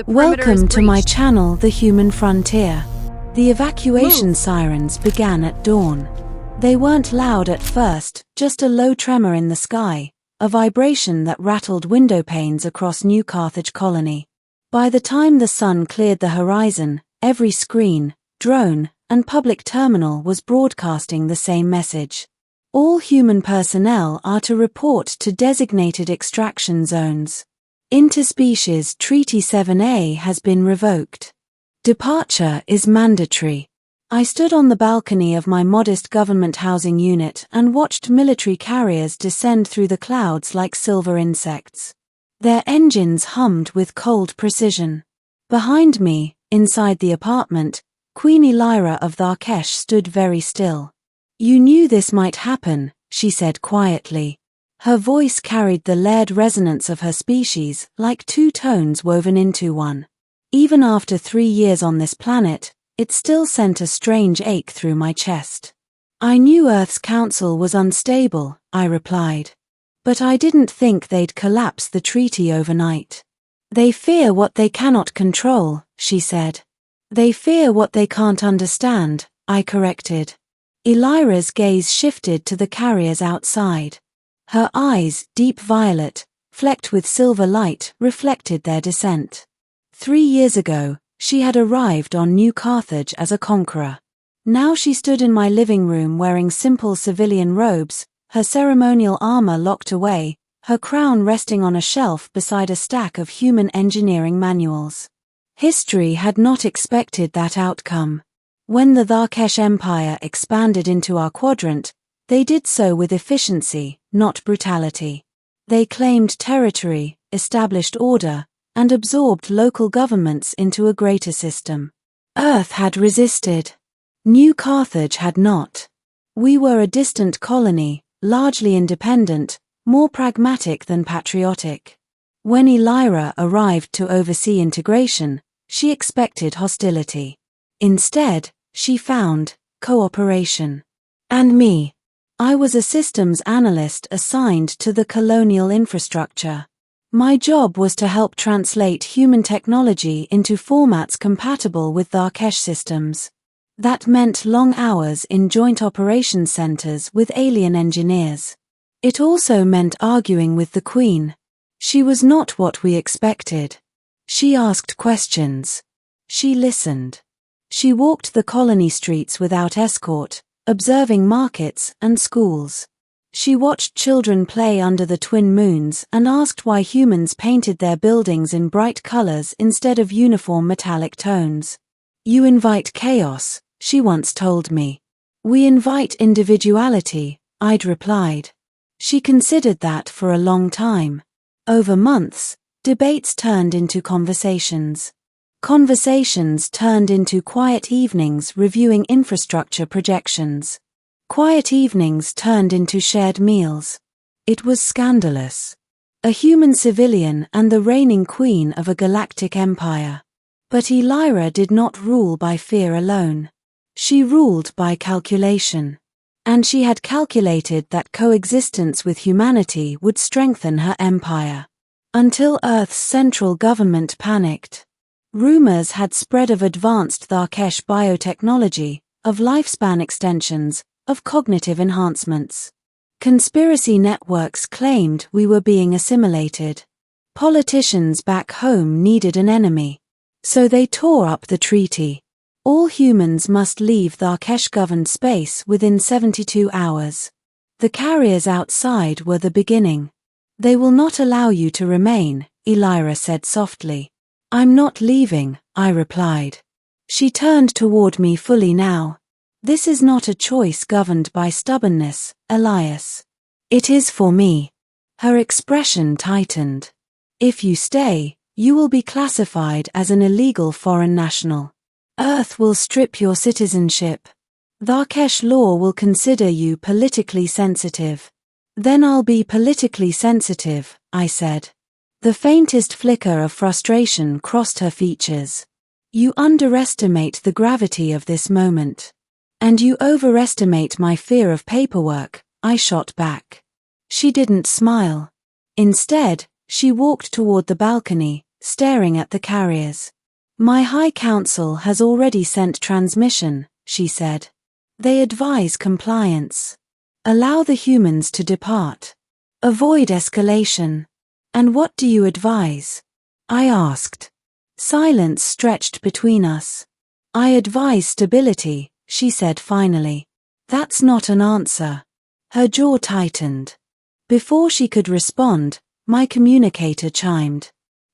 Welcome to my channel, The Human Frontier. The evacuation sirens began at dawn. They weren't loud at first, just a low tremor in the sky, a vibration that rattled window panes across New Carthage colony. By the time the sun cleared the horizon, every screen, drone, and public terminal was broadcasting the same message. All human personnel are to report to designated extraction zones. Interspecies Treaty 7A has been revoked. Departure is mandatory. I stood on the balcony of my modest government housing unit and watched military carriers descend through the clouds like silver insects. Their engines hummed with cold precision. Behind me, inside the apartment, Queen Elira of Tharkesh stood very still. "You knew this might happen," she said quietly. Her voice carried the layered resonance of her species, like two tones woven into one. Even after 3 years on this planet, it still sent a strange ache through my chest. "I knew Earth's council was unstable," I replied. "But I didn't think they'd collapse the treaty overnight." "They fear what they cannot control," she said. "They fear what they can't understand," I corrected. Elira's gaze shifted to the carriers outside. Her eyes, deep violet, flecked with silver light, reflected their descent. 3 years ago, she had arrived on New Carthage as a conqueror. Now she stood in my living room wearing simple civilian robes, her ceremonial armor locked away, her crown resting on a shelf beside a stack of human engineering manuals. History had not expected that outcome. When the Tharkesh Empire expanded into our quadrant, they did so with efficiency, not brutality. They claimed territory, established order, and absorbed local governments into a greater system. Earth had resisted. New Carthage had not. We were a distant colony, largely independent, more pragmatic than patriotic. When Elira arrived to oversee integration, she expected hostility. Instead, she found cooperation. And me. I was a systems analyst assigned to the colonial infrastructure. My job was to help translate human technology into formats compatible with Tharkesh systems. That meant long hours in joint operations centers with alien engineers. It also meant arguing with the Queen. She was not what we expected. She asked questions. She listened. She walked the colony streets without escort, observing markets and schools. She watched children play under the twin moons and asked why humans painted their buildings in bright colors instead of uniform metallic tones. "You invite chaos," she once told me. "We invite individuality," I'd replied. She considered that for a long time. Over months, debates turned into conversations. Conversations turned into quiet evenings reviewing infrastructure projections. Quiet evenings turned into shared meals. It was scandalous. A human civilian and the reigning queen of a galactic empire. But Elira did not rule by fear alone. She ruled by calculation. And she had calculated that coexistence with humanity would strengthen her empire. Until Earth's central government panicked. Rumors had spread of advanced Tharkesh biotechnology, of lifespan extensions, of cognitive enhancements. Conspiracy networks claimed we were being assimilated. Politicians back home needed an enemy. So they tore up the treaty. All humans must leave Tharkesh-governed space within 72 hours. The carriers outside were the beginning. "They will not allow you to remain," Elira said softly. "I'm not leaving," I replied. She turned toward me fully now. "This is not a choice governed by stubbornness, Elias. It is for me." Her expression tightened. "If you stay, you will be classified as an illegal foreign national. Earth will strip your citizenship. Tharkesh law will consider you politically sensitive." "Then I'll be politically sensitive," I said. The faintest flicker of frustration crossed her features. "You underestimate the gravity of this moment. And you overestimate my fear of paperwork," I shot back. She didn't smile. Instead, she walked toward the balcony, staring at the carriers. My High Council has already sent transmission, she said. They advise compliance. Allow the humans to depart. Avoid escalation. And what do you advise? I asked. Silence stretched between us. I advise stability, she said finally. That's not an answer. Her jaw tightened. Before she could respond, my communicator chimed.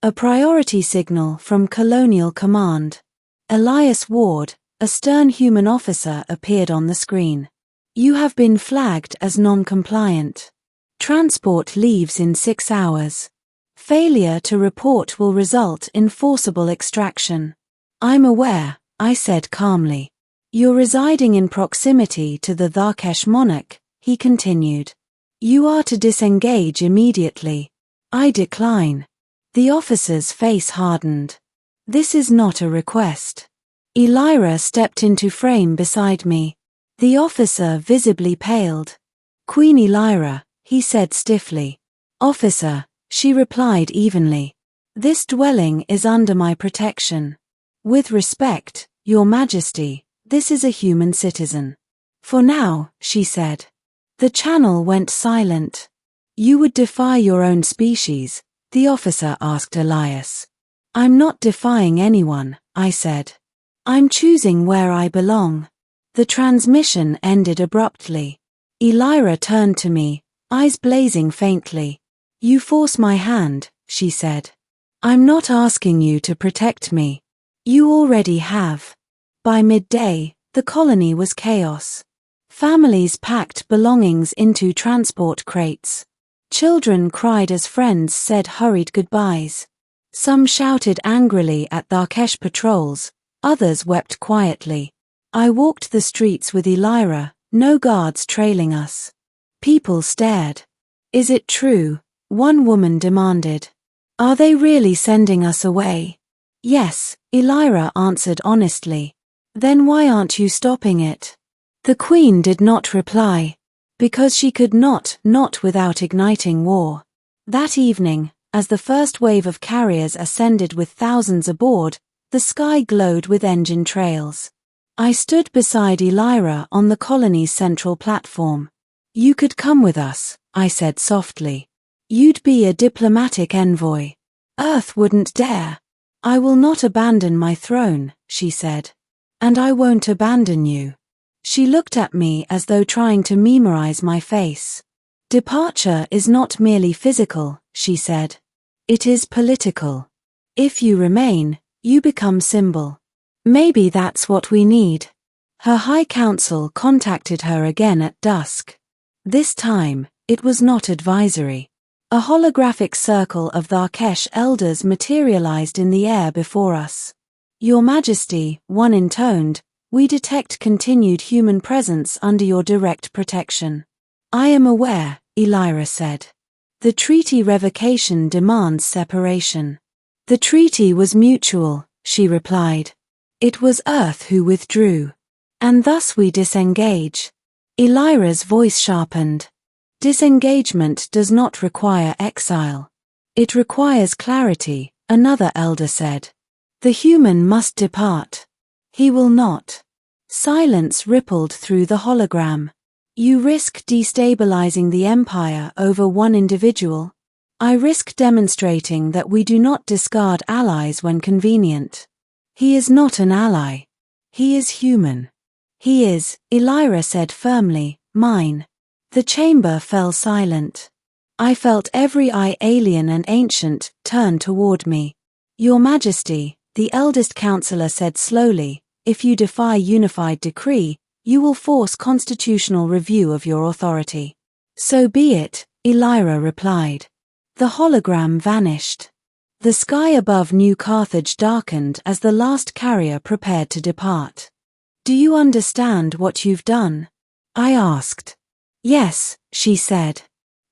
A priority signal from Colonial Command. Elias Ward, a stern human officer, appeared on the screen. You have been flagged as non-compliant. Transport leaves in 6 hours. Failure to report will result in forcible extraction. I'm aware, I said calmly. You're residing in proximity to the Darkesh monarch, he continued. You are to disengage immediately. I decline. The officer's face hardened. This is not a request. Elira stepped into frame beside me. The officer visibly paled. Queen Elira, he said stiffly. Officer, she replied evenly. This dwelling is under my protection. With respect, Your Majesty, this is a human citizen. For now, she said. The channel went silent. You would defy your own species, the officer asked Elias. I'm not defying anyone, I said. I'm choosing where I belong. The transmission ended abruptly. Elira turned to me, eyes blazing faintly. You force my hand, she said. I'm not asking you to protect me. You already have. By midday, the colony was chaos. Families packed belongings into transport crates. Children cried as friends said hurried goodbyes. Some shouted angrily at Darkesh patrols, others wept quietly. I walked the streets with Elira, no guards trailing us. People stared. Is it true? One woman demanded. Are they really sending us away? Yes, Elira answered honestly. Then why aren't you stopping it? The Queen did not reply. Because she could not without igniting war. That evening, as the first wave of carriers ascended with thousands aboard, the sky glowed with engine trails. I stood beside Elira on the colony's central platform. You could come with us, I said softly. You'd be a diplomatic envoy. Earth wouldn't dare. I will not abandon my throne, she said. And I won't abandon you. She looked at me as though trying to memorize my face. Departure is not merely physical, she said. It is political. If you remain, you become symbol. Maybe that's what we need. Her High Council contacted her again at dusk. This time, it was not advisory. A holographic circle of Darkesh elders materialized in the air before us. Your Majesty, one intoned, we detect continued human presence under your direct protection. I am aware, Elira said. The treaty revocation demands separation. The treaty was mutual, she replied. It was Earth who withdrew. And thus we disengage. Elira's voice sharpened. Disengagement does not require exile. It requires clarity, another elder said. The human must depart. He will not. Silence rippled through the hologram. You risk destabilizing the empire over one individual. I risk demonstrating that we do not discard allies when convenient. He is not an ally. He is human. He is, Elira said firmly, mine. The chamber fell silent. I felt every eye alien and ancient turn toward me. Your Majesty, the eldest counselor said slowly, if you defy unified decree, you will force constitutional review of your authority. So be it, Elira replied. The hologram vanished. The sky above New Carthage darkened as the last carrier prepared to depart. Do you understand what you've done? I asked. Yes, she said.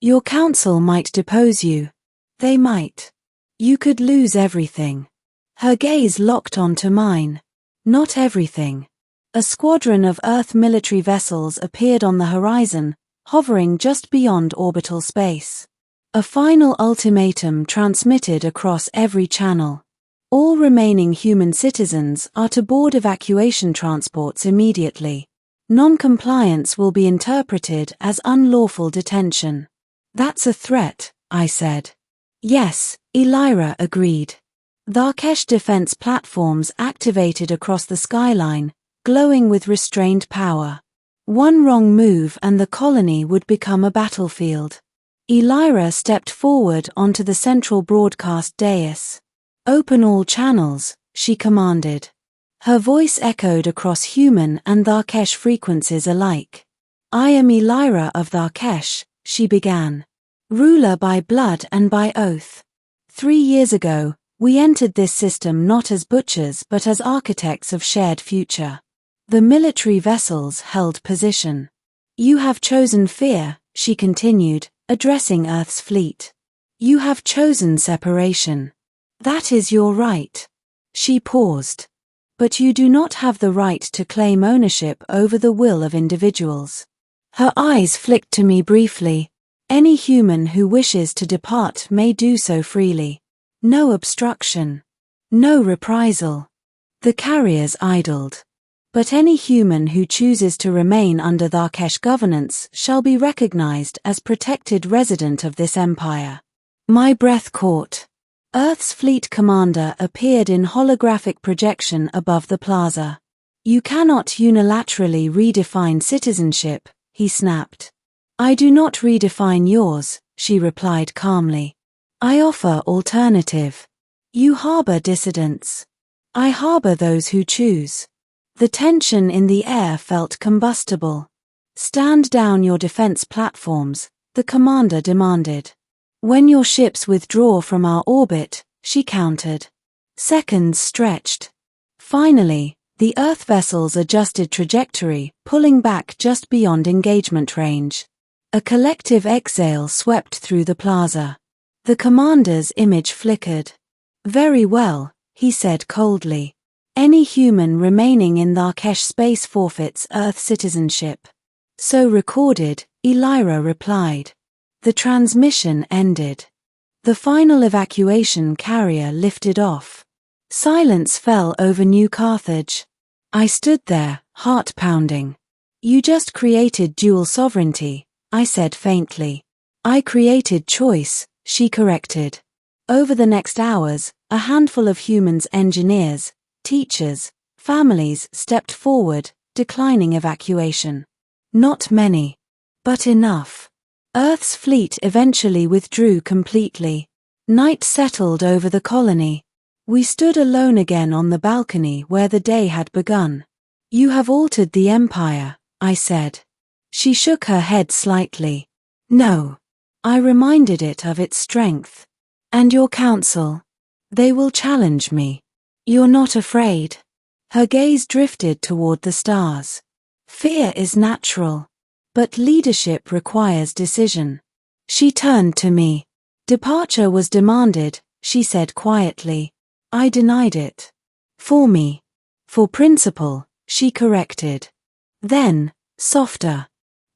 Your council might depose you. They might. You could lose everything. Her gaze locked onto mine. Not everything. A squadron of Earth military vessels appeared on the horizon, hovering just beyond orbital space. A final ultimatum transmitted across every channel. All remaining human citizens are to board evacuation transports immediately. Non-compliance will be interpreted as unlawful detention. That's a threat, I said. Yes, Elira agreed. Tharkesh defense platforms activated across the skyline, glowing with restrained power. One wrong move and the colony would become a battlefield. Elira stepped forward onto the central broadcast dais. "Open all channels," she commanded. Her voice echoed across human and Tharkesh frequencies alike. "I am Elira of Tharkesh," she began. "Ruler by blood and by oath. 3 years ago, we entered this system not as butchers but as architects of shared future. The military vessels held position. You have chosen fear," she continued, addressing Earth's fleet. "You have chosen separation. That is your right." She paused. "But you do not have the right to claim ownership over the will of individuals." Her eyes flicked to me briefly. "Any human who wishes to depart may do so freely. No obstruction. No reprisal." The carriers idled. "But any human who chooses to remain under Tharkesh governance shall be recognized as protected resident of this empire." My breath caught. Earth's fleet commander appeared in holographic projection above the plaza. "You cannot unilaterally redefine citizenship," he snapped. "I do not redefine yours," she replied calmly. "I offer alternative. You harbor dissidents. I harbor those who choose." The tension in the air felt combustible. "Stand down your defense platforms," the commander demanded. "When your ships withdraw from our orbit," she countered. Seconds stretched. Finally, the Earth vessels adjusted trajectory, pulling back just beyond engagement range. A collective exhale swept through the plaza. The commander's image flickered. "Very well," he said coldly. "Any human remaining in Tharkesh space forfeits Earth citizenship." "So recorded," Elira replied. The transmission ended. The final evacuation carrier lifted off. Silence fell over New Carthage. I stood there, heart pounding. "You just created dual sovereignty," I said faintly. "I created choice," she corrected. Over the next hours, a handful of humans, engineers, teachers, families stepped forward, declining evacuation. Not many. But enough. Earth's fleet eventually withdrew completely. Night settled over the colony. We stood alone again on the balcony where the day had begun. "You have altered the empire," I said. She shook her head slightly. "No. I reminded it of its strength. And your council? They will challenge me. You're not afraid?" Her gaze drifted toward the stars. "Fear is natural. But leadership requires decision." She turned to me. "Departure was demanded," she said quietly. I denied it. "For me. For principle," she corrected. Then, softer.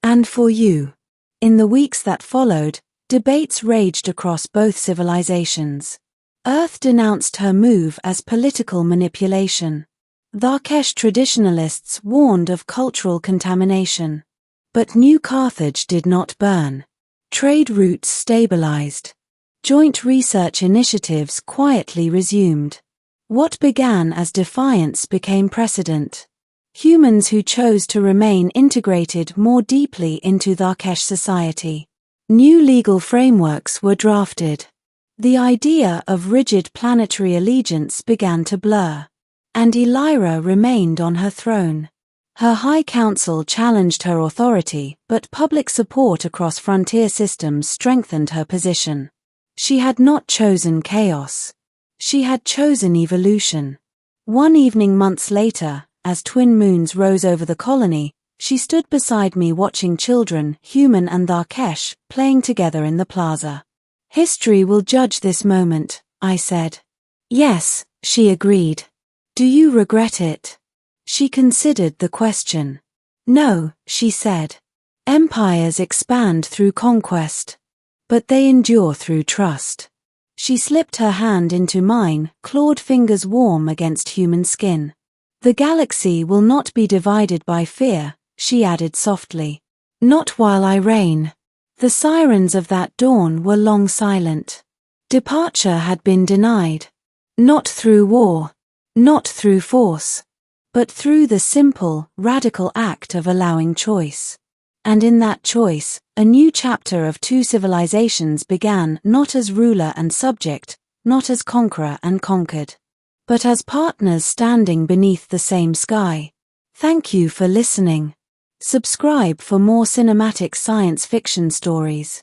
"And for you." In the weeks that followed, debates raged across both civilizations. Earth denounced her move as political manipulation. Tharkesh traditionalists warned of cultural contamination. But New Carthage did not burn. Trade routes stabilized. Joint research initiatives quietly resumed. What began as defiance became precedent. Humans who chose to remain integrated more deeply into Tharkesh society. New legal frameworks were drafted. The idea of rigid planetary allegiance began to blur. And Elira remained on her throne. Her High Council challenged her authority, but public support across frontier systems strengthened her position. She had not chosen chaos. She had chosen evolution. One evening months later, as twin moons rose over the colony, she stood beside me watching children, human and Tharkesh, playing together in the plaza. "History will judge this moment," I said. "Yes," she agreed. "Do you regret it?" She considered the question. "No," she said. "Empires expand through conquest. but they endure through trust. She slipped her hand into mine, clawed fingers warm against human skin. The galaxy will not be divided by fear, she added softly. Not while I reign. The sirens of that dawn were long silent. Departure had been denied. Not through war. Not through force. But through the simple, radical act of allowing choice. And in that choice, a new chapter of two civilizations began, not as ruler and subject, not as conqueror and conquered, but as partners standing beneath the same sky. Thank you for listening. Subscribe for more cinematic science fiction stories.